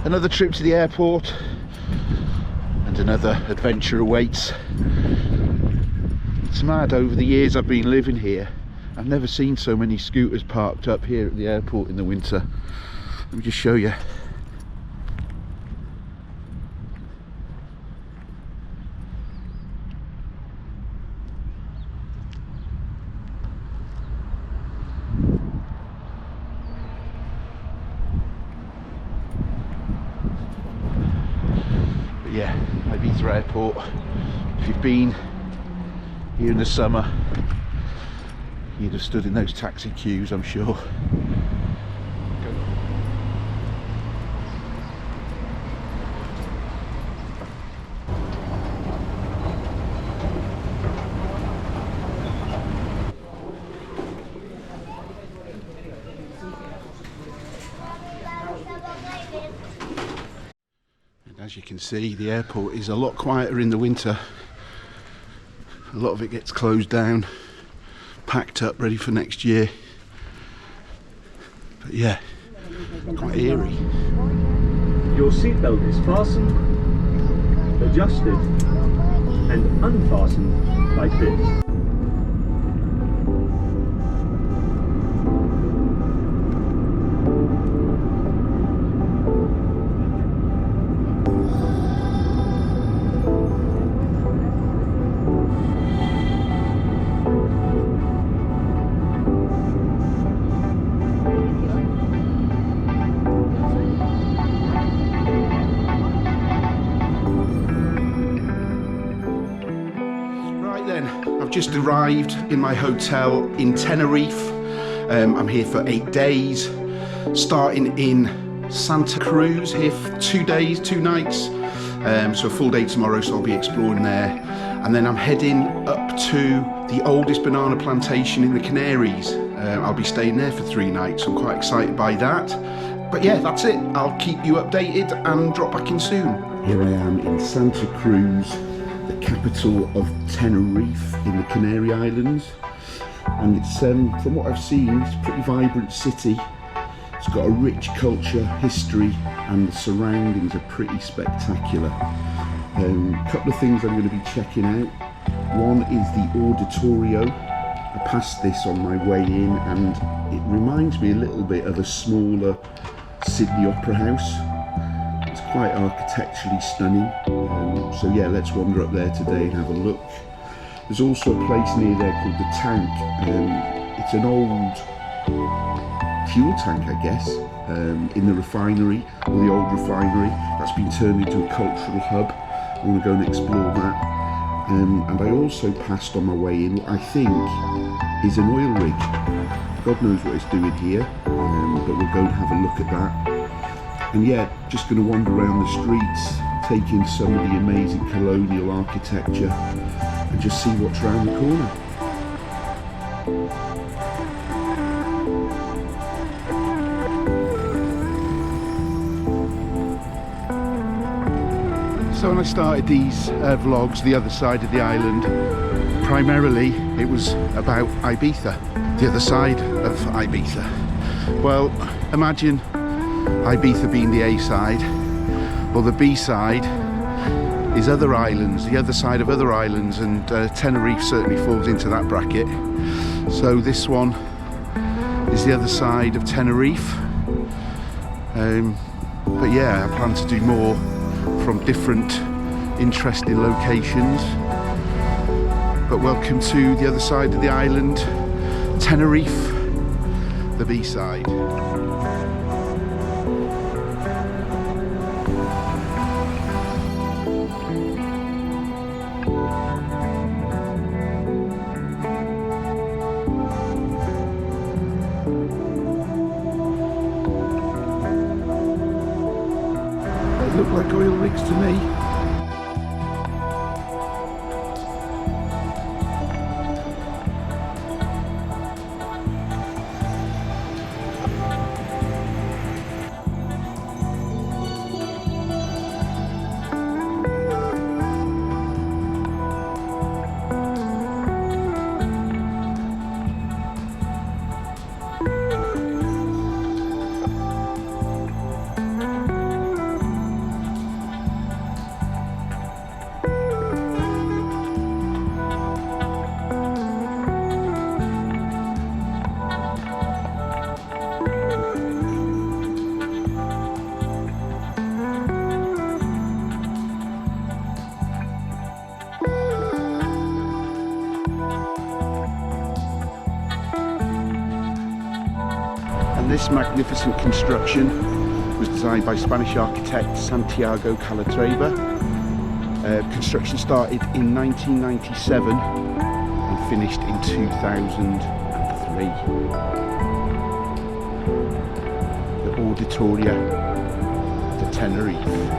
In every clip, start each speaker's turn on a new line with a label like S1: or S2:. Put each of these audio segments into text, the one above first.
S1: another trip to the airport and another adventure awaits. It's mad, over the years I've been living here, I've never seen so many scooters parked up here at the airport in the winter. Let me just show you. But yeah, Ibiza Airport, if you've been here in the summer, you'd have stood in those taxi queues, I'm sure. And as you can see, the airport is a lot quieter in the winter. A lot of it gets closed down, packed up, ready for next year. But yeah, quite eerie.
S2: Your seatbelt is fastened, adjusted, and unfastened like this.
S1: I've just arrived in my hotel in Tenerife. I'm here for 8 days, starting in Santa Cruz, here for 2 days, 2 nights. So a full day tomorrow, so I'll be exploring there. And then I'm heading up to the oldest banana plantation in the Canaries. I'll be staying there for 3 nights, so I'm quite excited by that. But yeah, that's it. I'll keep you updated and drop back in soon. Here I am in Santa Cruz, the capital of Tenerife in the Canary Islands, and it's from what I've seen, it's a pretty vibrant city. It's got a rich culture, history, and the surroundings are pretty spectacular. A couple of things I'm going to be checking out. One is the Auditorio. I passed this on my way in and it reminds me a little bit of a smaller Sydney Opera House. Quite architecturally stunning, so yeah, let's wander up there today and have a look. There's also a place near there called the Tank. It's an old fuel tank, I guess, in the refinery, or the old refinery, that's been turned into a cultural hub. I want to go and explore that. And I also passed on my way in what I think is an oil rig. God knows what it's doing here, but we'll go and have a look at that. And yeah, just going to wander around the streets, take in some of the amazing colonial architecture and just see what's around the corner. So when I started these vlogs, the other side of the island, primarily it was about Ibiza, the other side of Ibiza. Well, imagine Ibiza being the A side, well the B side is other islands, the other side of other islands, and Tenerife certainly falls into that bracket. So this one is the other side of Tenerife, but yeah, I plan to do more from different interesting locations. But welcome to the other side of the island, Tenerife, the B side. Look like oil rigs to me. This magnificent construction was designed by Spanish architect Santiago Calatrava. Construction started in 1997 and finished in 2003. The Auditorio de Tenerife.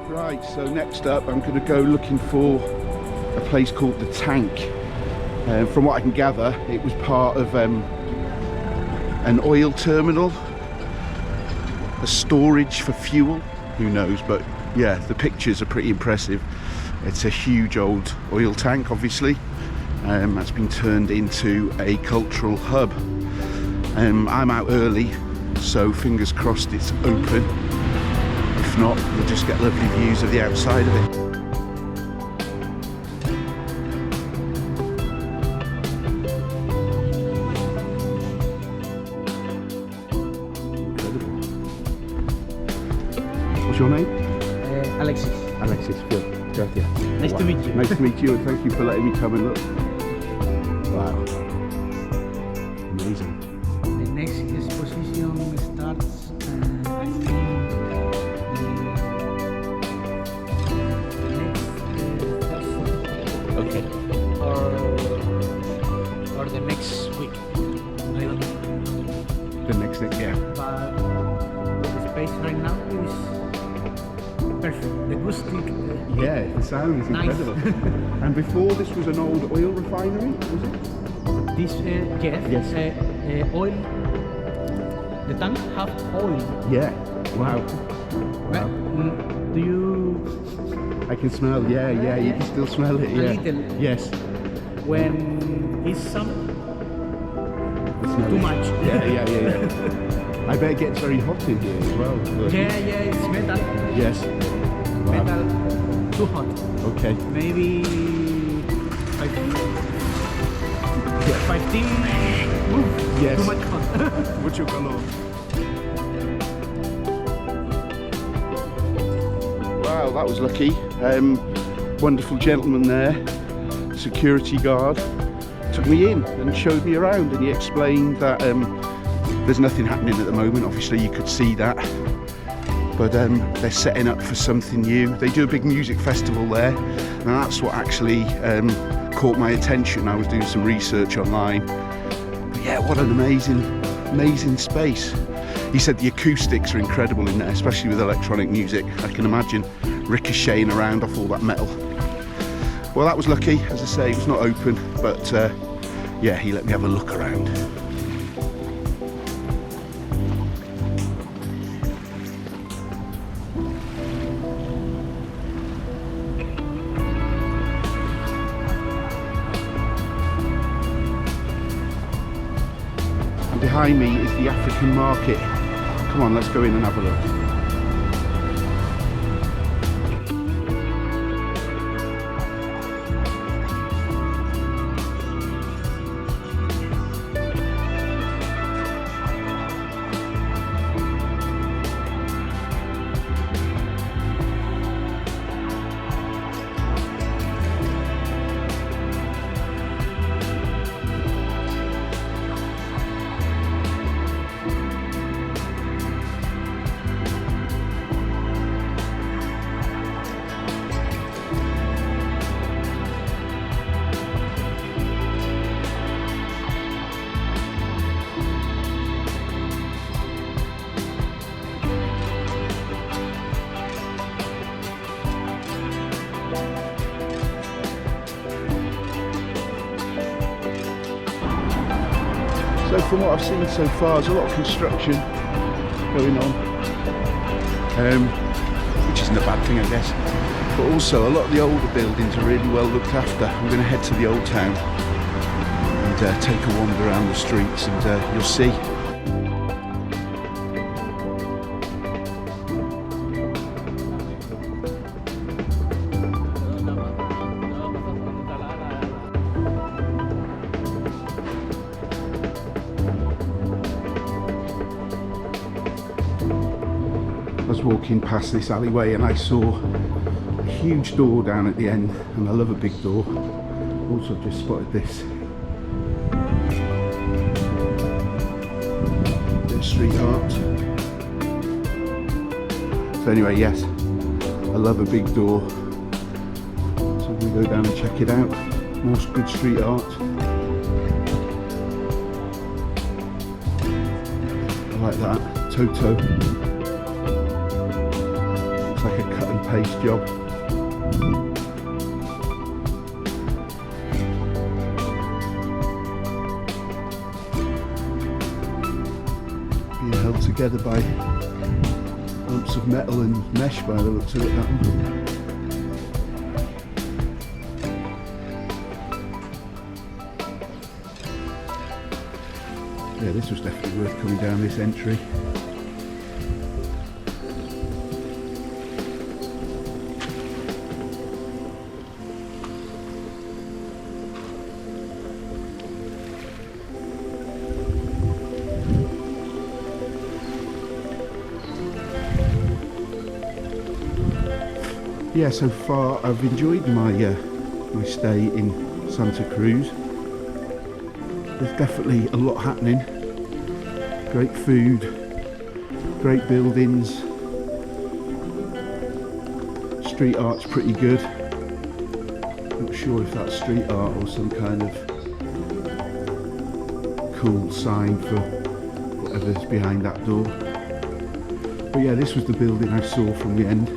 S1: Right, so next up I'm going to go looking for a place called the Tank. From what I can gather, it was part of an oil terminal, a storage for fuel, who knows, but yeah, the pictures are pretty impressive. It's a huge old oil tank, obviously, that's been turned into a cultural hub. I'm out early, so fingers crossed it's open. If not, we'll just get lovely views of the outside of it. Incredible. What's your name?
S3: Alexis.
S1: Alexis, Phil. Gracias.
S3: Nice to meet you.
S1: Nice to meet you, and thank you for letting me come and look. Wow. Amazing.
S3: The next exposition starts, I think,
S1: Okay.
S3: or the next week. I don't know.
S1: The next thing, yeah.
S3: But the space right now is perfect. The acoustic.
S1: Yeah, the sound is
S3: Nice.
S1: incredible. And before this was an old oil refinery, was it?
S3: This
S1: Yes.
S3: oil. The tank have oil.
S1: Yeah. Wow. Wow.
S3: Do you?
S1: I can smell, yeah, you can still smell it, yeah.
S3: little.
S1: Yes.
S3: When it's summer,
S1: I smell
S3: too
S1: it.
S3: much.
S1: Yeah. I bet it gets very hot in here as well. but-
S3: Yeah, it's metal.
S1: Yes. Wow.
S3: Metal, too hot.
S1: Okay.
S3: Maybe 15.
S1: Yes.
S3: Too much hot.
S1: Mucho calor. Wow, that was lucky. Wonderful gentleman there, security guard, took me in and showed me around, and he explained that there's nothing happening at the moment. Obviously you could see that, but they're setting up for something new. They do a big music festival there, and that's what actually caught my attention. I was doing some research online. But yeah, what an amazing space. He said the acoustics are incredible in there, especially with electronic music. I can imagine ricocheting around off all that metal. Well, that was lucky. As I say, it was not open, but yeah, he let me have a look around. And behind me is the African market. Come on, let's go in and have a look. So from what I've seen so far, there's a lot of construction going on, which isn't a bad thing, I guess. But also a lot of the older buildings are really well looked after. I'm going to head to the old town and take a wander around the streets, and you'll see. walking past this alleyway and I saw a huge door down at the end, and I love a big door. Also just spotted this. Bit of street art. So anyway, yes, I love a big door. So I'm going to go down and check it out. More good street art. I like that. Toto. Looks like a cut and paste job. Being held together by lumps of metal and mesh by the looks of it, that one. Yeah, this was definitely worth coming down this entry. Yeah, so far I've enjoyed my my stay in Santa Cruz. There's definitely a lot happening. Great food, great buildings, street art's pretty good. Not sure if that's street art or some kind of cool sign for whatever's behind that door. But yeah, this was the building I saw from the end,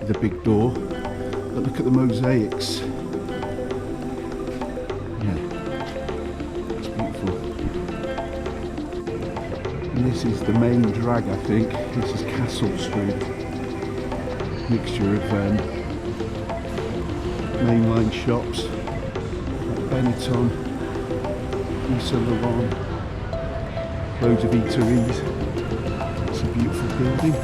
S1: the big door. But look at the mosaics. This is the main drag, I think. This is Castle Street. Mixture of mainline shops like Benetton, Saint Laurent, loads of eateries. It's a beautiful building.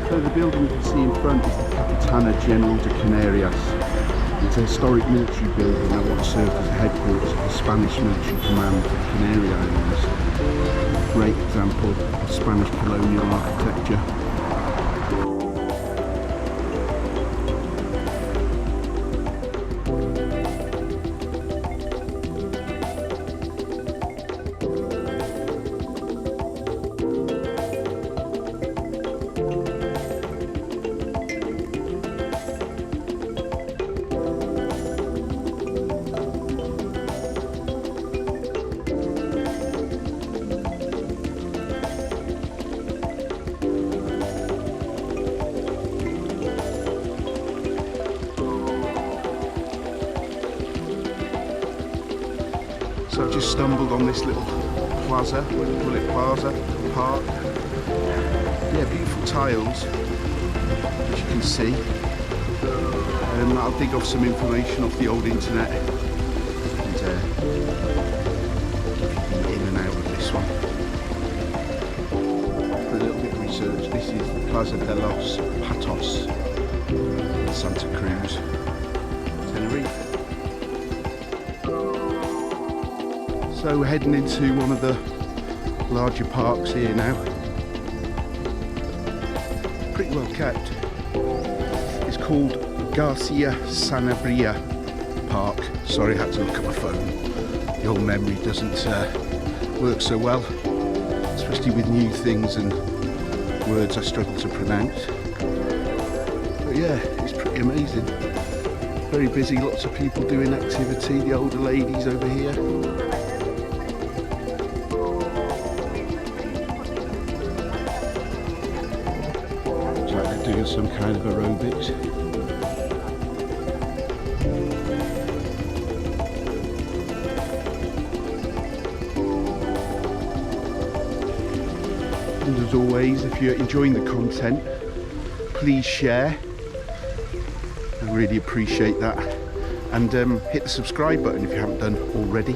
S1: So the building you can see in front is the Capitana General de Canary Islands. It's a historic military building that once served as the headquarters of the Spanish military command for the Canary Islands. Great example of Spanish colonial architecture. So I've just stumbled on this little plaza, what do you call it, plaza, park. Yeah, beautiful tiles, as you can see. I'll dig off some information off the old internet and in and out of this one. For a little bit of research, this is the Plaza de los Patos in Santa Cruz, Tenerife. So we're heading into one of the larger parks here now. Pretty well kept. It's called Garcia Sanabria Park. Sorry, I had to look at my phone. The old memory doesn't work so well, especially with new things and words I struggle to pronounce. But yeah, it's pretty amazing. Very busy, lots of people doing activity. The older ladies over here. Doing some kind of aerobics. And as always, if you're enjoying the content, please share. I really appreciate that. and hit the subscribe button if you haven't done already.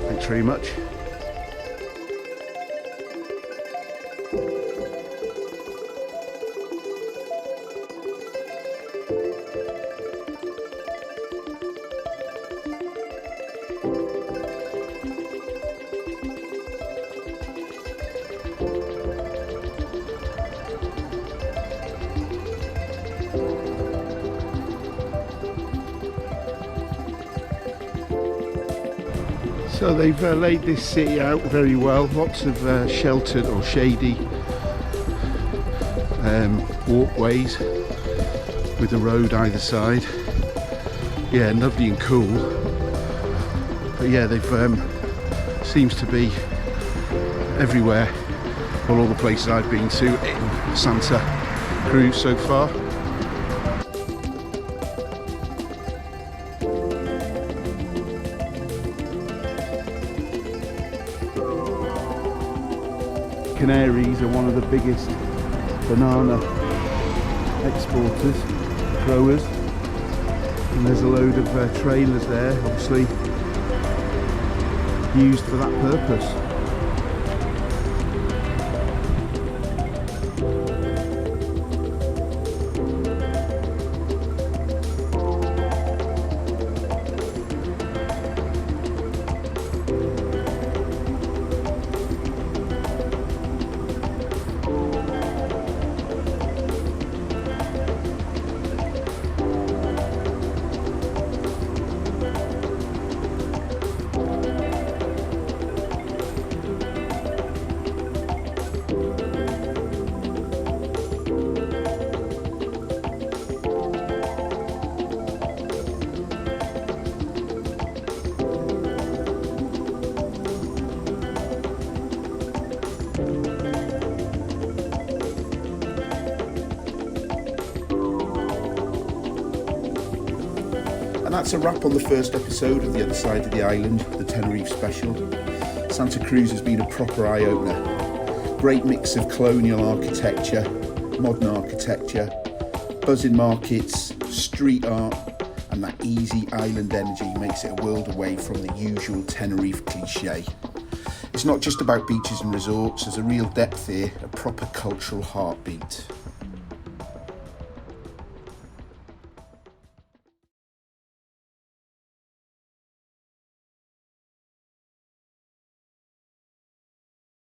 S1: Thanks very much. So they've laid this city out very well, lots of sheltered or shady walkways with the road either side. Yeah, lovely and cool. But yeah, they've seems to be everywhere, well, all the places I've been to in Santa Cruz so far. Canaries are one of the biggest banana exporters, growers, and there's a load of trailers there, obviously used for that purpose. And that's a wrap on the first episode of The Other Side of the Island, the Tenerife special. Santa Cruz has been a proper eye-opener. Great mix of colonial architecture, modern architecture, buzzing markets, street art, and that easy island energy makes it a world away from the usual Tenerife cliché. It's not just about beaches and resorts, there's a real depth here, a proper cultural heartbeat.